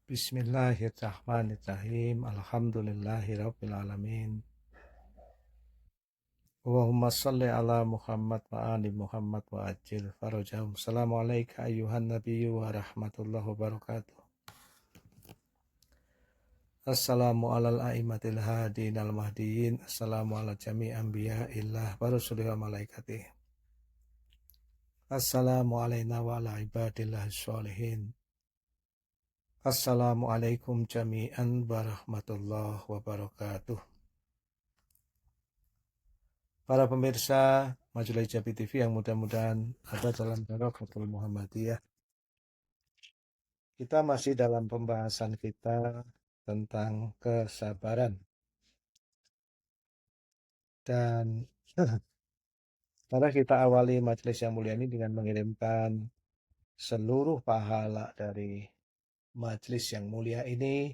Bismillahirrahmanirrahim. Alhamdulillahirrabbilalamin. Allahumma salli ala Muhammad wa ali Muhammad wa ajil farajahum. Assalamualaikum ayuhan nabiyyu wa rahmatullahi wabarakatuh. Assalamu alal a'immatil hadin al mahdiyin. Assalamu ala jami' anbiya illah wa rusulih wa malaikatih. Assalamu alayna wa ala ibadillahi sholihin. Assalamualaikum jami'an warahmatullahi wabarakatuh. Para pemirsa Majelis Jabi TV yang mudah-mudahan ada dalam Barakatul Muhammadiyah. Kita masih dalam pembahasan kita tentang kesabaran. Dan mari kita awali majelis yang mulia ini dengan mengirimkan seluruh pahala dari majelis yang mulia ini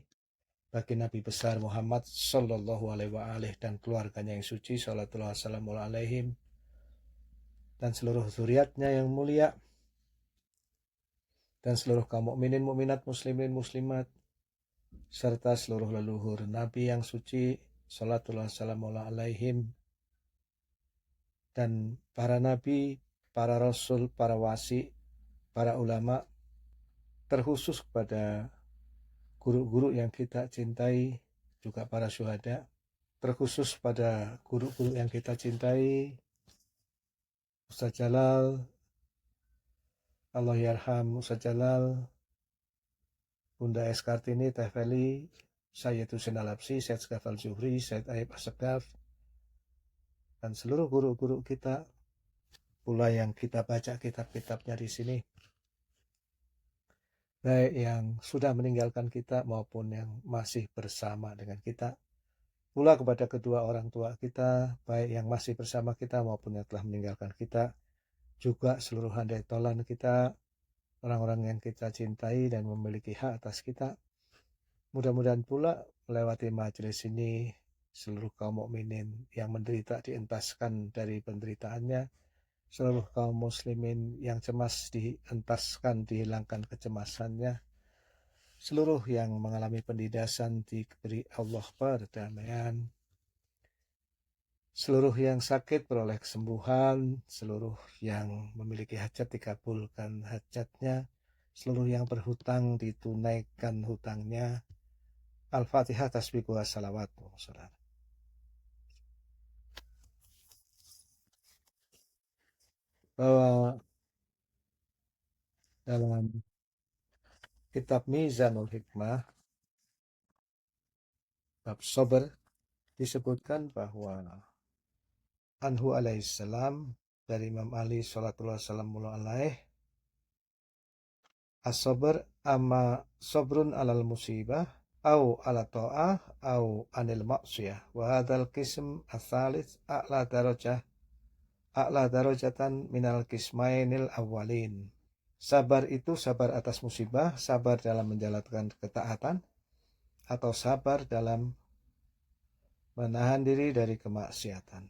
bagi Nabi besar Muhammad Sallallahu Alaihi Wasallam dan keluarganya yang suci Sallallahu Alaihim dan seluruh zuriatnya yang mulia dan seluruh kaum mukminin mukminat muslimin muslimat serta seluruh leluhur Nabi yang suci Sallallahu Alaihim dan para nabi, para rasul, para wasi, para ulama, terkhusus kepada guru-guru yang kita cintai, juga para syuhada, terkhusus pada guru-guru yang kita cintai, Ustaz Jalal, Allah yarham Ustaz Jalal, Bunda S. Kartini, Teh Feli, Sayyid Husain Al-Habsyi, Sayyid Skafal Zuhri, Sayyid Aib As-Segaf, dan seluruh guru-guru kita, pula yang kita baca kitab-kitabnya di sini, baik yang sudah meninggalkan kita maupun yang masih bersama dengan kita, pula kepada kedua orang tua kita, baik yang masih bersama kita maupun yang telah meninggalkan kita, juga seluruh handai tolan kita, orang-orang yang kita cintai dan memiliki hak atas kita. Mudah-mudahan pula melewati majelis ini seluruh kaum mukminin yang menderita dientaskan dari penderitaannya, seluruh kaum muslimin yang cemas dientaskan, dihilangkan kecemasannya, seluruh yang mengalami pendidasan diberi Allah perdamaian, seluruh yang sakit beroleh kesembuhan, seluruh yang memiliki hajat dikabulkan hajatnya, seluruh yang berhutang ditunaikan hutangnya. Al-Fatihah, tasbih wa salawat. Bahwa dalam kitab Mizanul Hikmah bab sabar disebutkan bahwa anhu alaihissalam, dari Imam Ali sallallahu alaihi, as-sabr amma sabrun alal musibah au ala ta'ah au anil maksiyah wa hadzal qism ats-tsalits a'la darajatan minal qismainil awwalin. Sabar itu sabar atas musibah, sabar dalam menjalankan ketaatan, atau sabar dalam menahan diri dari kemaksiatan.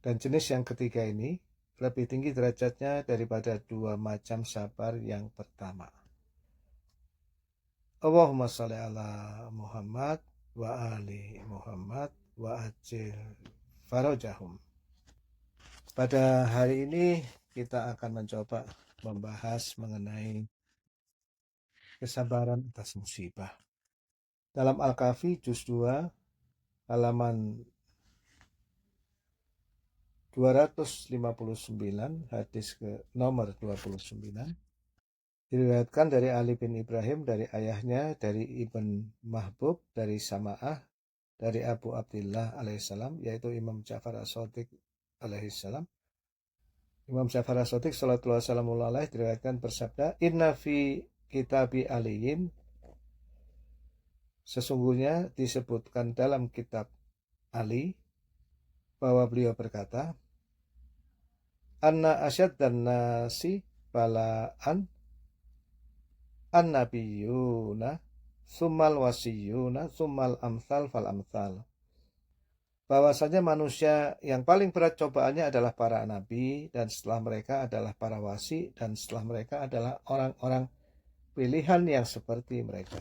Dan jenis yang ketiga ini lebih tinggi derajatnya daripada dua macam sabar yang pertama. Allahumma sholli ala Muhammad wa ali Muhammad wa ajil farajahum. Pada hari ini kita akan mencoba membahas mengenai kesabaran atas musibah. Dalam Al-Kahfi juz 2 halaman 259, hadis ke nomor 29, diriwayatkan dari Ali bin Ibrahim, dari ayahnya, dari Ibn Mahbub, dari Sama'ah, dari Abu Abdillah alaihissalam, yaitu Imam Ja'far As-Shadiq alaihissalam. Imam Ja'far As-Shadiq sallallahu alaihi diriwayatkan bersabda, inna fi kitabi aliyin, sesungguhnya disebutkan dalam kitab Ali bahwa beliau berkata, anna asyaddan nasi bala'an an-nabiyuna summal wasiyuna summal amsal fal amsal. Bahwasanya manusia yang paling berat cobaannya adalah para nabi, dan setelah mereka adalah para wasi, dan setelah mereka adalah orang-orang pilihan yang seperti mereka.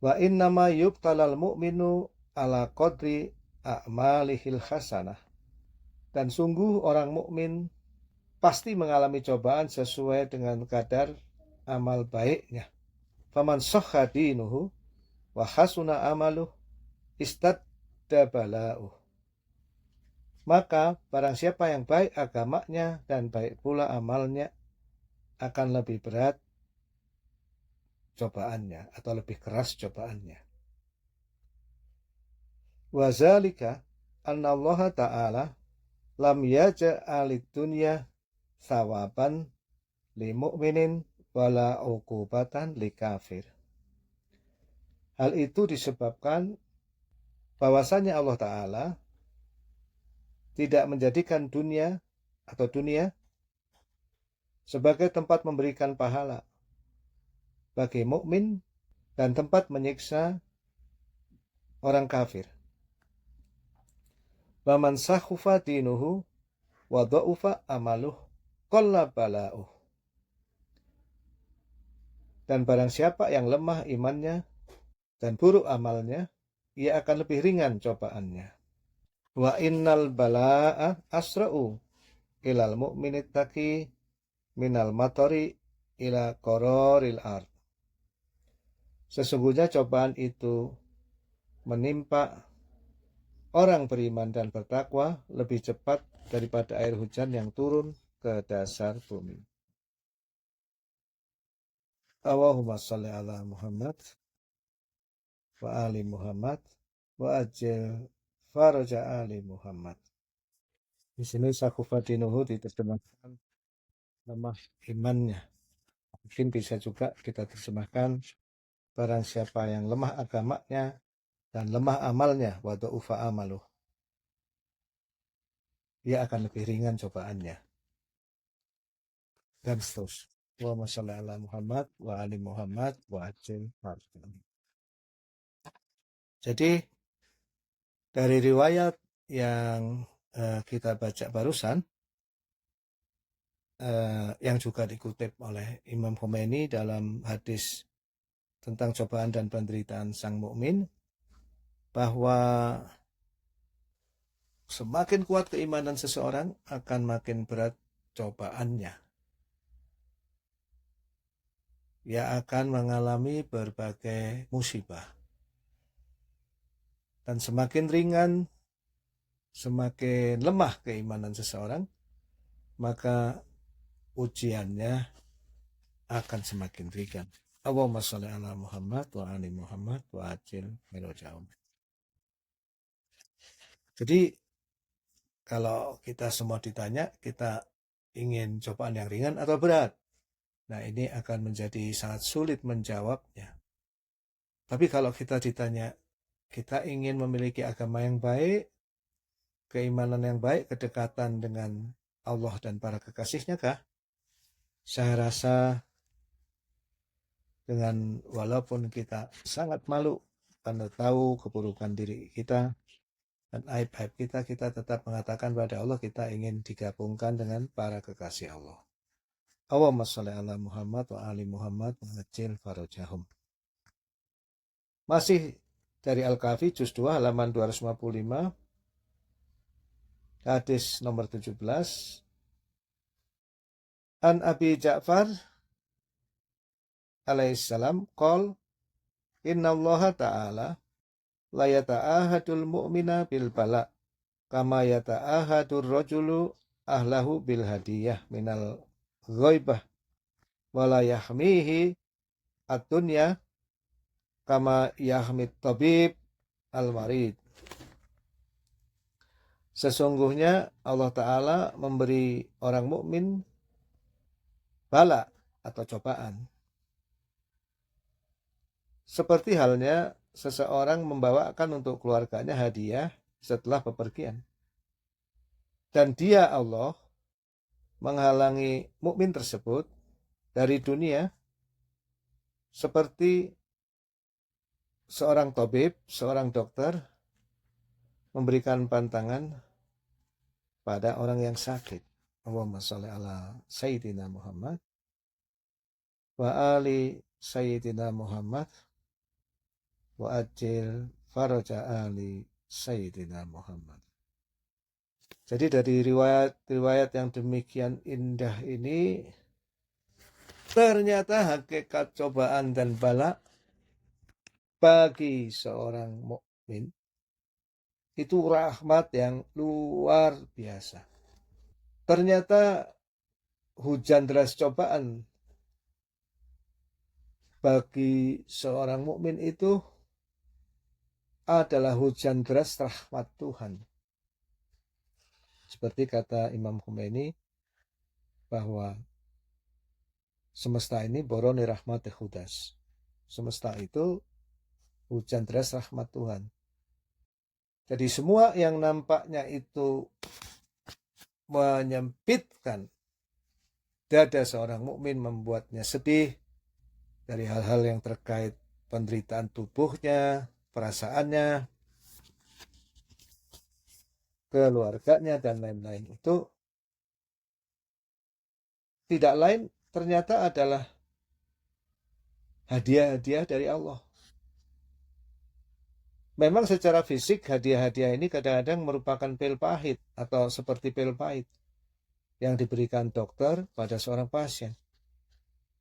Wa innama yubtalal mu'minu ala qadri a'malihil hasanah. Dan sungguh orang mukmin pasti mengalami cobaan sesuai dengan kadar amal baiknya. Faman sahha dinuhu wa hasuna amaluh istadda bala'uh. Maka barang siapa yang baik agamanya dan baik pula amalnya, akan lebih berat cobaannya atau lebih keras cobaannya. Wa zalika anna Allah Ta'ala lam yaj'alid dunya sawaban li mu'minin wala uqubatan li kafir. Hal itu disebabkan bahwasanya Allah Ta'ala tidak menjadikan dunia sebagai tempat memberikan pahala bagi mukmin dan tempat menyiksa orang kafir. Wa man sakhufa dinuhu wa dha'ufa amaluh qalla bala'uh. Dan barang siapa yang lemah imannya dan buruk amalnya, ia akan lebih ringan cobaannya. Wa innal bala'a asra'u ilal mu'minit taqi minal matari ila qararil ard. Sesungguhnya cobaan itu menimpa orang beriman dan bertakwa lebih cepat daripada air hujan yang turun ke dasar bumi. Allahumma shalli ala Muhammad wa ali Muhammad wa ajil faraja ali Muhammad. Di sini sakufatinuhu diterjemahkan lemah imannya. Mungkin bisa juga kita terjemahkan barang siapa yang lemah agamanya dan lemah amalnya, wa dha'ufa amaluh, dia akan lebih ringan cobaannya. Dan seterusnya. Allahumma shalli ala Muhammad wa ali Muhammad wa ajil faraja. Jadi dari riwayat yang kita baca barusan, yang juga dikutip oleh Imam Khomeini dalam hadis tentang cobaan dan penderitaan sang mukmin, bahwa semakin kuat keimanan seseorang akan makin berat cobaannya. Ia akan mengalami berbagai musibah. Dan semakin ringan, semakin lemah keimanan seseorang, maka ujiannya akan semakin ringan. Allahumma sholli ala Muhammad wa ali Muhammad wa ajil farajahum. Jadi kalau kita semua ditanya, kita ingin cobaan yang ringan atau berat? Nah, ini akan menjadi sangat sulit menjawabnya. Tapi kalau kita ditanya, kita ingin memiliki agama yang baik, keimanan yang baik, kedekatan dengan Allah dan para kekasihnya kah? Saya rasa dengan walaupun kita sangat malu karena tahu keburukan diri kita dan aib-aib kita, kita tetap mengatakan pada Allah kita ingin digabungkan dengan para kekasih Allah. Allahumma sholli ala Muhammad wa ali Muhammad wa ajil farajahum. Masih dari Al-Kahfi juz 2 halaman 255, hadis nomor 17. An Abi Ja'far alaihissalam qol innallaha ta'ala la yata'ahadul mu'mina bil bala kama yata'ahadur rajulu ahlahu bil hadiyah minal ghaibah wala yahmihi ad-dunya kama yahmid tabib al-marid. Sesungguhnya Allah Ta'ala memberi orang mukmin bala atau cobaan seperti halnya seseorang membawakan untuk keluarganya hadiah setelah bepergian. Dan dia Allah menghalangi mukmin tersebut dari dunia seperti seorang tabib, seorang dokter memberikan pantangan pada orang yang sakit. Allahumma sholli ala Sayyidina Muhammad wa ali Sayyidina Muhammad wa ajil faraja ali Sayyidina Muhammad. Jadi dari riwayat-riwayat yang demikian indah ini, ternyata hakikat cobaan dan bala bagi seorang mukmin itu rahmat yang luar biasa. Ternyata hujan deras cobaan bagi seorang mukmin itu adalah hujan deras rahmat Tuhan. Seperti kata Imam Khomeini bahwa semesta ini boroni rahmat hudas. Semesta itu hujan deras rahmat Tuhan. Jadi semua yang nampaknya itu menyempitkan dada seorang mukmin, membuatnya sedih dari hal-hal yang terkait penderitaan tubuhnya, perasaannya, keluarganya, dan lain-lain, itu tidak lain ternyata adalah hadiah-hadiah dari Allah. Memang secara fisik hadiah-hadiah ini kadang-kadang merupakan pil pahit atau seperti pil pahit yang diberikan dokter pada seorang pasien.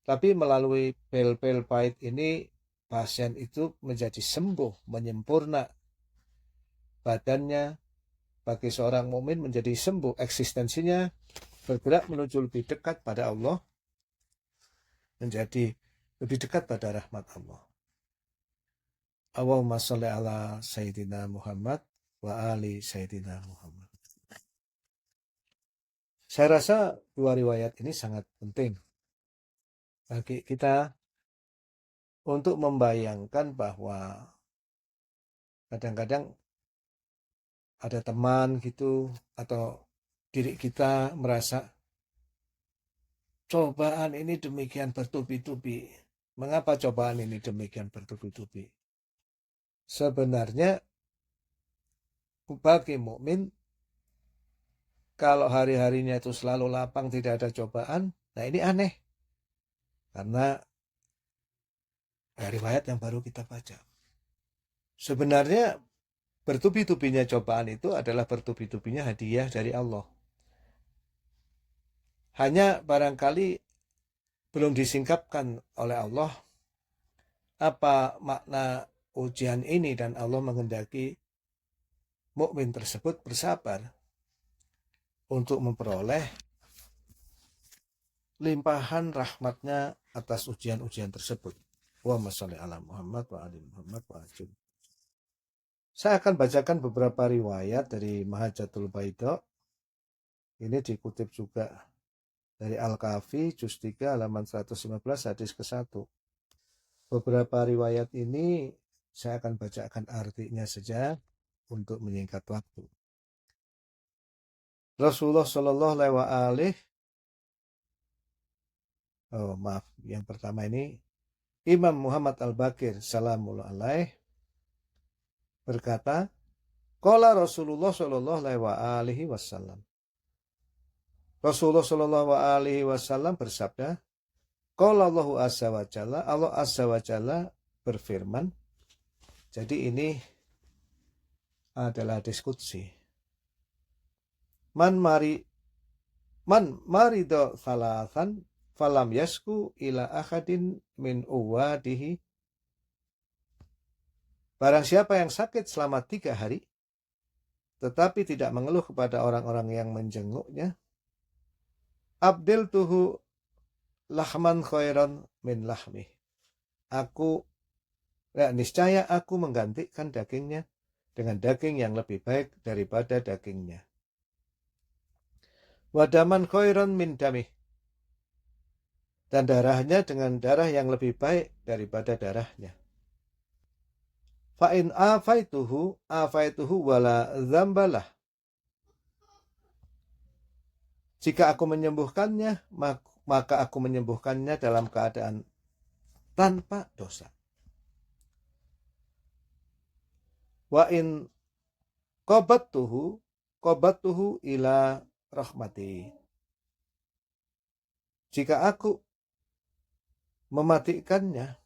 Tapi melalui pil-pil pahit ini, pasien itu menjadi sembuh, menyempurna badannya. Bagi seorang mukmin menjadi sembuh, eksistensinya bergerak menuju lebih dekat pada Allah, menjadi lebih dekat pada rahmat Allah. Allahumma sholli ala Sayyidina Muhammad wa ali Sayyidina Muhammad. Saya rasa dua riwayat ini sangat penting bagi kita untuk membayangkan bahwa kadang-kadang ada teman gitu atau diri kita merasa cobaan ini demikian bertubi-tubi. Mengapa cobaan ini demikian bertubi-tubi? Sebenarnya bagi mukmin, kalau hari-harinya itu selalu lapang, tidak ada cobaan, nah ini aneh. Karena riwayat yang baru kita baca. Sebenarnya bertubi-tubinya cobaan itu adalah bertubi-tubinya hadiah dari Allah. Hanya barangkali belum disingkapkan oleh Allah apa makna ujian ini, dan Allah menghendaki mukmin tersebut bersabar untuk memperoleh limpahan rahmatnya atas ujian-ujian tersebut. Allahumma sholli ala Muhammad wa ali Muhammad wa ajil. Saya akan bacakan beberapa riwayat dari Mahajatul Baidha. Ini dikutip juga dari Al-Kafi, juz 3, halaman 115, hadis ke-1. Beberapa riwayat ini saya akan bacakan artinya saja untuk menyingkat waktu. Rasulullah Shallallahu Alaihi yang pertama ini Imam Muhammad Al-Baqir Salamullah alaih berkata, qala Rasulullah Shallallahu Alaihi Wasallam. Rasulullah Shallallahu Alaihi Wasallam bersabda, qala Allahu azza wa jalla, Allah azza wa jalla berfirman. Jadi ini adalah hadis qudsi. Man marido salasan falam yasku ila akhadin min uwadihi. Barang siapa yang sakit selama 3 hari, tetapi tidak mengeluh kepada orang-orang yang menjenguknya, abdil tuhu lahman khairan min lahmih. Niscaya aku menggantikan dagingnya dengan daging yang lebih baik daripada dagingnya. Wadaman khairan min damih. Dan darahnya dengan darah yang lebih baik daripada darahnya. Fa'in afaituhu wala zambalah. Jika aku menyembuhkannya, maka aku menyembuhkannya dalam keadaan tanpa dosa. Wa in qabattuhu ila rahmati. Jika aku mematikannya,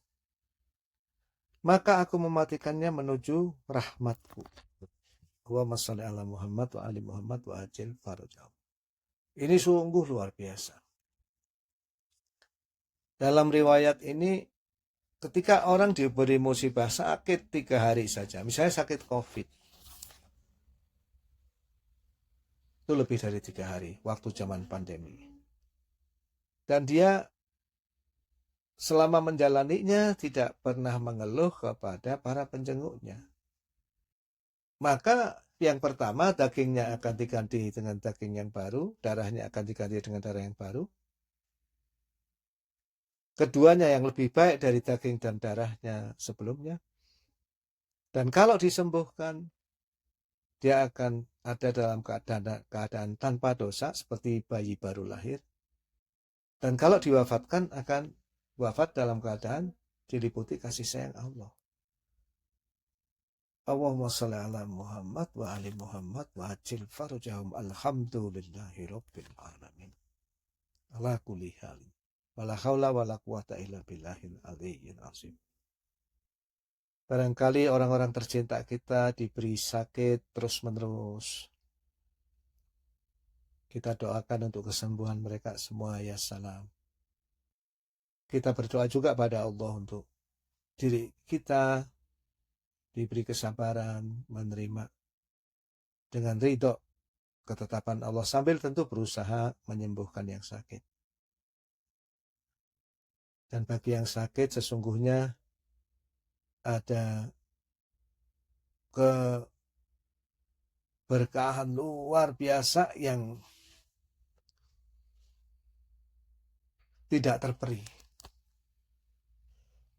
maka aku mematikannya menuju rahmatku. Allahumma shalli ala Muhammad wa ali Muhammad wa ajil farajahum. Ini sungguh luar biasa. Dalam riwayat ini, ketika orang diberi musibah sakit 3 hari saja, misalnya sakit COVID, itu lebih dari 3 hari, waktu zaman pandemi. Dan dia selama menjalaninya tidak pernah mengeluh kepada para penjenguknya. Maka yang pertama, dagingnya akan diganti dengan daging yang baru, darahnya akan diganti dengan darah yang baru. Keduanya yang lebih baik dari daging dan darahnya sebelumnya. Dan kalau disembuhkan, dia akan ada dalam keadaan tanpa dosa seperti bayi baru lahir. Dan kalau diwafatkan, akan wafat dalam keadaan diliputi kasih sayang Allah. Allahumma sholli ala Muhammad wa ali Muhammad wa ajil farajahum alhamdulillahi rabbil alamin. Ala kulli hal. Wala haula wala quwata illa billahil aliyyil azim. Barangkali orang-orang tercinta kita diberi sakit terus-menerus. Kita doakan untuk kesembuhan mereka semua, ya salam. Kita berdoa juga pada Allah untuk diri kita diberi kesabaran menerima dengan ridho ketetapan Allah, sambil tentu berusaha menyembuhkan yang sakit. Dan bagi yang sakit sesungguhnya ada keberkahan luar biasa yang tidak terperi.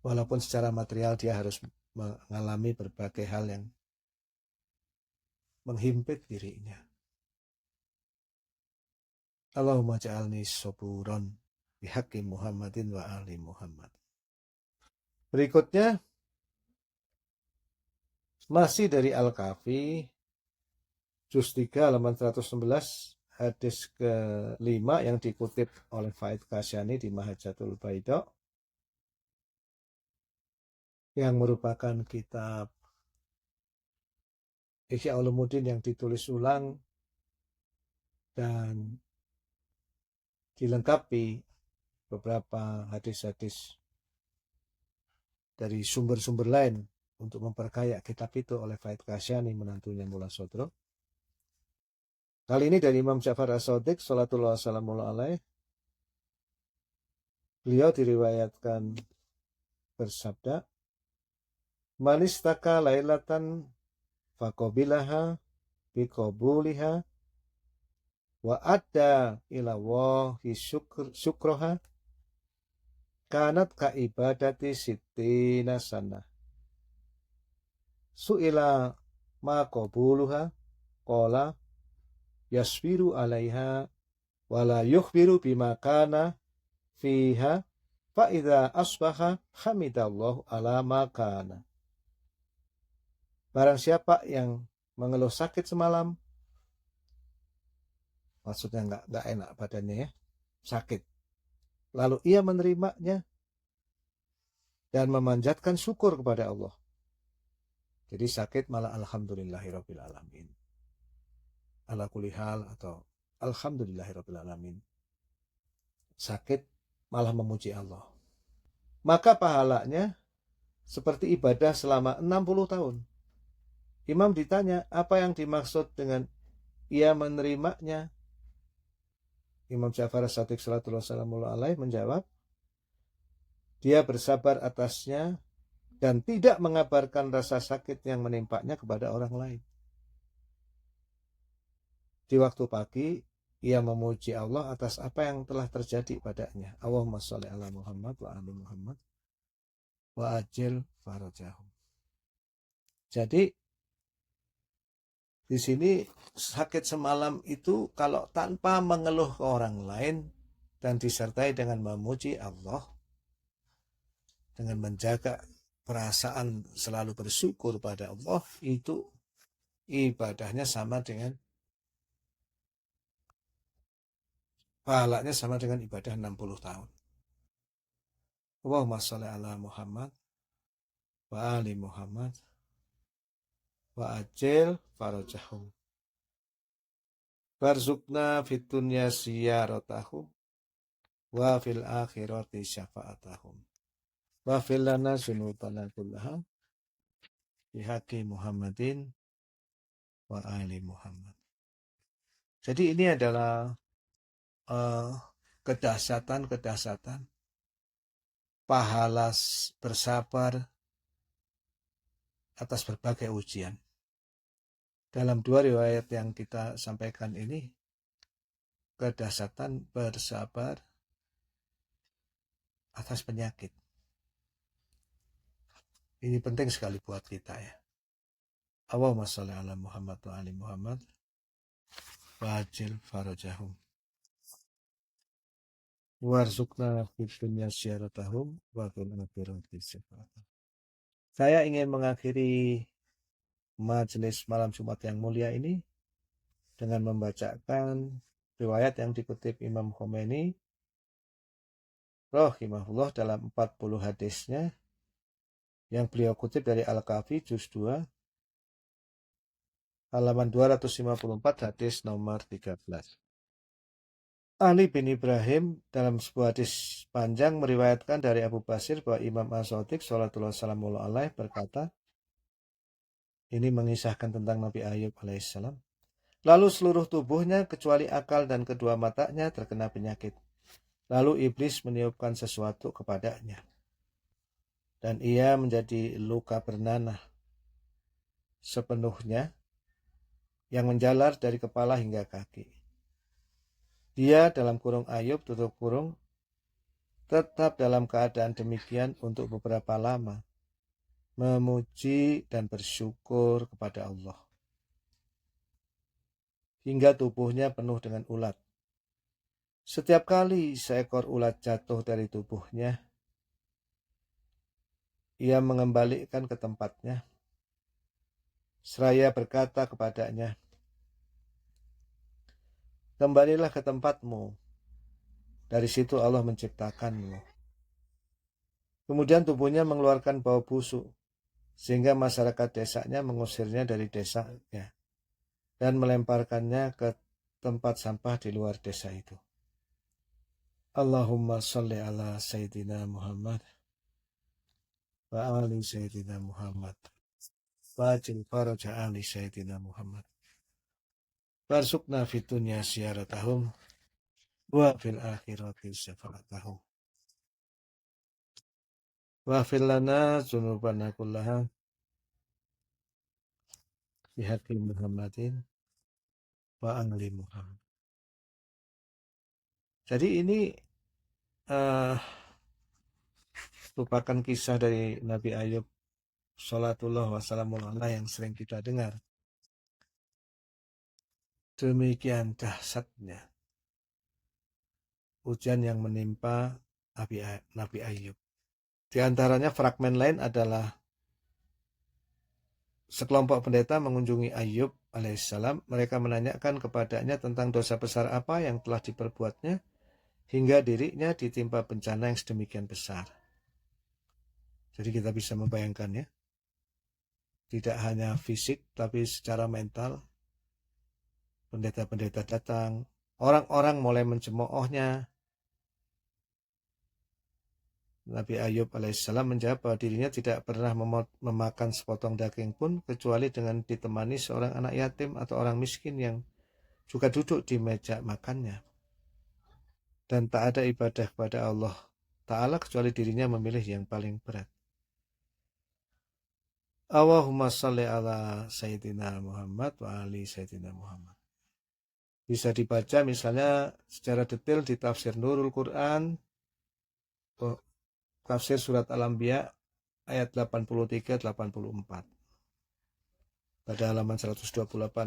Walaupun secara material dia harus mengalami berbagai hal yang menghimpit dirinya. Allahumma ja'alni soburon bihaqqi Muhammadin wa ali Muhammad. Berikutnya masih dari Al-Kafi, juz 3 halaman 111, hadis ke-5 yang dikutip oleh Faid Qasyani di Mahajatul Baida, yang merupakan kitab Ihya Ulumuddin yang ditulis ulang dan dilengkapi beberapa hadis-hadis dari sumber-sumber lain untuk memperkaya kitab itu oleh Faid Qasyani, menantunya Mullah Sodro. Kali ini dari Imam Ja'far As-Shadiq salatullah wassalamu alaih. Beliau diriwayatkan bersabda, manistaka lailatan faqabilaha biqabuliha wa adda ila wahi syukroha kanat ka ibadati sittina sanah. Su'ila ma qabuluha qala yasbiru alaiha wala yukhbiru bima kana fiha fa idza asbaha hamidallahu ala ma kana. Barang siapa yang mengeluh sakit semalam, maksudnya nggak enak badannya ya, sakit, lalu ia menerimanya dan memanjatkan syukur kepada Allah. Jadi sakit malah alhamdulillahirabbil alamin, ala kulli hal, atau alhamdulillahirabbil alamin. Sakit malah memuji Allah, maka pahalanya seperti ibadah selama 60 tahun. Imam ditanya apa yang dimaksud dengan ia menerimanya. Imam Ja'far As-Shadiq salatullah wassalamu alaih menjawab, dia bersabar atasnya dan tidak mengabarkan rasa sakit yang menimpanya kepada orang lain. Di waktu pagi, ia memuji Allah atas apa yang telah terjadi padanya. Allahumma sholli ala Muhammad wa ali Muhammad wa ajil farajahum. Jadi di sini sakit semalam itu kalau tanpa mengeluh ke orang lain dan disertai dengan memuji Allah, dengan menjaga perasaan selalu bersyukur pada Allah, itu ibadahnya sama dengan pahalanya sama dengan ibadah 60 tahun. Allahumma sholli ala Muhammad wa ali Muhammad wa ajil farajahum. Warzuqna fid dunya ziyaratahum wa fil akhirati syafa'atahum. Wa fil lana dzunubana kullaha bihaqi Muhammadin wa ali Muhammad. Jadi ini adalah kedahsyatan pahala bersabar atas berbagai ujian. Dalam dua riwayat yang kita sampaikan ini, kedahsyatan bersabar atas penyakit. Ini penting sekali buat kita ya. Allahumma sholli ala Muhammad wa ali Muhammad wa ajil farajahum. Warzuqna fid dunya syaratahum wa fil akhirati syafa'atahum. Saya ingin mengakhiri majelis malam Jumat yang mulia ini dengan membacakan riwayat yang dikutip Imam Khomeini rahimahullah dalam 40 hadisnya yang beliau kutip dari Al-Kafi juz 2 halaman 254 hadis nomor 13. Ali bin Ibrahim dalam sebuah hadis panjang meriwayatkan dari Abu Basir bahwa Imam As-Shadiq sallallahu alaihi berkata, ini mengisahkan tentang Nabi Ayub alaihissalam. Lalu seluruh tubuhnya kecuali akal dan kedua matanya terkena penyakit. Lalu iblis meniupkan sesuatu kepadanya. Dan ia menjadi luka bernanah sepenuhnya yang menjalar dari kepala hingga kaki. Dia dalam kurung Ayub tutup kurung tetap dalam keadaan demikian untuk beberapa lama, memuji dan bersyukur kepada Allah. Hingga tubuhnya penuh dengan ulat. Setiap kali seekor ulat jatuh dari tubuhnya, ia mengembalikan ke tempatnya. Seraya berkata kepadanya, kembalilah ke tempatmu. Dari situ Allah menciptakanmu. Kemudian tubuhnya mengeluarkan bau busuk, sehingga masyarakat desanya mengusirnya dari desanya dan melemparkannya ke tempat sampah di luar desa itu. Allahumma sholli ala Sayyidina Muhammad wa ali Sayyidina Muhammad wa ajil faraja ali Sayyidina Muhammad. Warzuqna fid dunya ziyaratahum wa fil akhirati syafa'atahum. Wa fil lana dzunubana kullaha bihaqqi Muhammadin wa ali Muhammad. Jadi ini merupakan kisah dari Nabi Ayub Salatullah wassalamualaihi yang sering kita dengar. Demikian dahsyatnya ujian yang menimpa Nabi Ayub. Di antaranya fragmen lain adalah sekelompok pendeta mengunjungi Ayub alaihissalam. Mereka menanyakan kepadanya tentang dosa besar apa yang telah diperbuatnya hingga dirinya ditimpa bencana yang sedemikian besar. Jadi kita bisa membayangkan ya, tidak hanya fisik tapi secara mental. Pendeta-pendeta datang, orang-orang mulai mencemoohnya. Nabi Ayub alaihissalam menjawab bahwa dirinya tidak pernah memakan sepotong daging pun kecuali dengan ditemani seorang anak yatim atau orang miskin yang juga duduk di meja makannya. Dan tak ada ibadah kepada Allah Ta'ala kecuali dirinya memilih yang paling berat. Allahumma sholli ala Sayyidina Muhammad wa ali Sayyidina Muhammad. Bisa dibaca misalnya secara detail di tafsir Nurul Quran, tafsir surat Al-Anbiya ayat 83-84. Pada halaman 128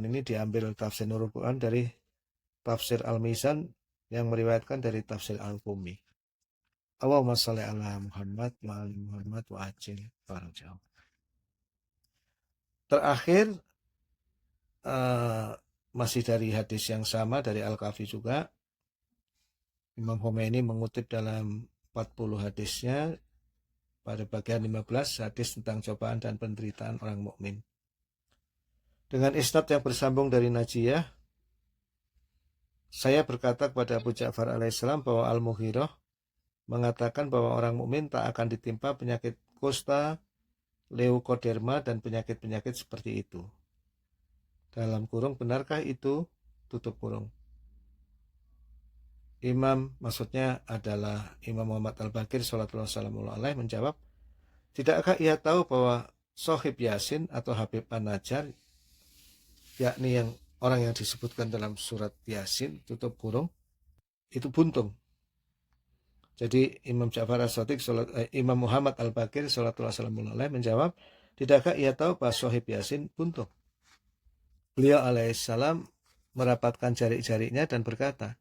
ini diambil tafsir Nurul Quran dari tafsir Al-Mizan yang meriwayatkan dari tafsir Al-Qumi. Allahumma sholli ala Muhammad wa ali Muhammad wa ajil farajahum. Terakhir masih dari hadis yang sama dari Al-Kafi juga, Imam Khomeini mengutip dalam 40 hadisnya pada bagian 15 hadis tentang cobaan dan penderitaan orang mukmin. Dengan isnad yang bersambung dari Najiyah, saya berkata kepada Abu Ja'far alaihissalam bahwa Al-Mughirah mengatakan bahwa orang mukmin tak akan ditimpa penyakit kusta, leukoderma, dan penyakit-penyakit seperti itu. Dalam kurung, benarkah itu? Tutup kurung. Imam, maksudnya adalah Imam Muhammad Al-Baqir sallallahu alaihi menjawab, tidakkah ia tahu bahwa Sohib Yasin atau Habib An-Najjar, yakni yang orang yang disebutkan dalam surat Yasin, tutup kurung, itu buntung. Jadi Imam Ja'far As-Shadiq, Imam Muhammad Al-Baqir sallallahu alaihi menjawab, tidakkah ia tahu bahwa Sohib Yasin buntung? Beliau alaihissalam merapatkan jari-jarinya dan berkata,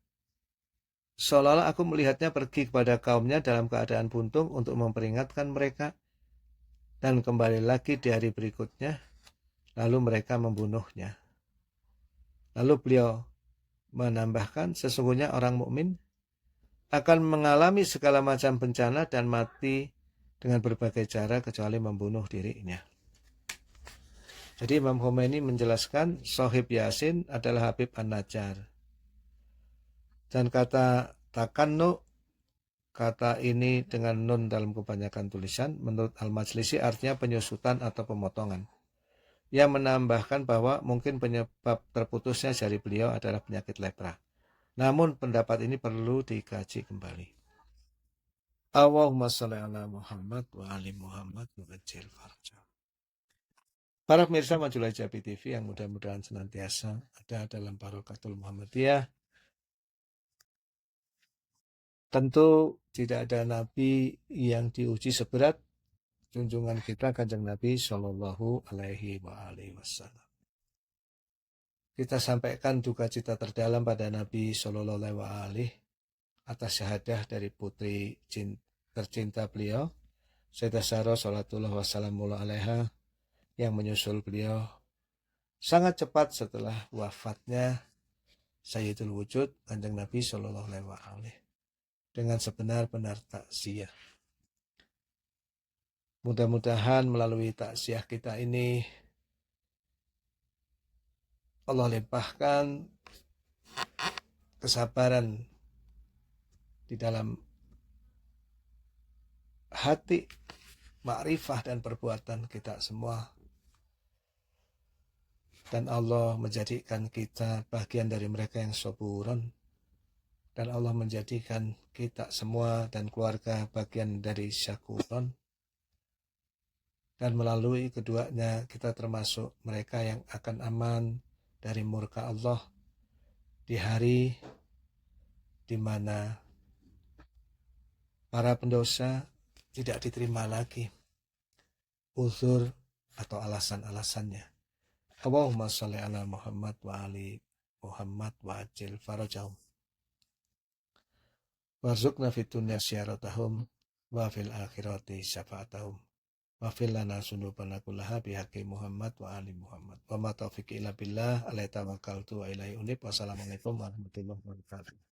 seolah-olah aku melihatnya pergi kepada kaumnya dalam keadaan buntung untuk memperingatkan mereka, dan kembali lagi di hari berikutnya, lalu mereka membunuhnya. Lalu beliau menambahkan, sesungguhnya orang mukmin akan mengalami segala macam bencana dan mati dengan berbagai cara kecuali membunuh dirinya. Jadi Imam Khomeini menjelaskan Sohib Yasin adalah Habib An-Najjar. Dan kata takannu, kata ini dengan nun dalam kebanyakan tulisan, menurut Al-Majlisi artinya penyusutan atau pemotongan. Yang menambahkan bahwa mungkin penyebab terputusnya jari beliau adalah penyakit lepra. Namun pendapat ini perlu dikaji kembali. Allahumma sholli ala Muhammad wa ali Muhammad wa ajil farjah. Para pemirsa Majulah Hijabi TV yang mudah-mudahan senantiasa ada dalam Barokatul Muhammadiyah. Tentu tidak ada nabi yang diuji seberat junjungan kita Kanjeng Nabi Shallallahu alaihi wasallam. Kita sampaikan duka cita terdalam pada Nabi Shallallahu alaihi atas syahadah dari putri tercinta beliau, Sayyidah Sarah Salatullah wassalamu alaiha, yang menyusul beliau sangat cepat setelah wafatnya Sayyidul Wujud Kanjeng Nabi Shallallahu alaihi wasallam dengan sebenar-benar taksiyah. Mudah-mudahan melalui taksiyah kita ini Allah limpahkan kesabaran di dalam hati, makrifah dan perbuatan kita semua. Dan Allah menjadikan kita bagian dari mereka yang saburon. Dan Allah menjadikan kita semua dan keluarga bagian dari syakuron. Dan melalui keduanya kita termasuk mereka yang akan aman dari murka Allah di hari di mana para pendosa tidak diterima lagi uzur atau alasan-alasannya. Allahumma sholli ala Muhammad wa ali Muhammad wa ajil farajahum. Warzuqna fid dunya syaratahum wa fil akhirati syafa'atahum. Wa fil lana sunubana kullaha bihaqqi Muhammad wa ali Muhammad. Wa ma taufiqi illa billah alaihi tawakkaltu wa ilaihi unib. Wassalamualaikum warahmatullahi wabarakatuh.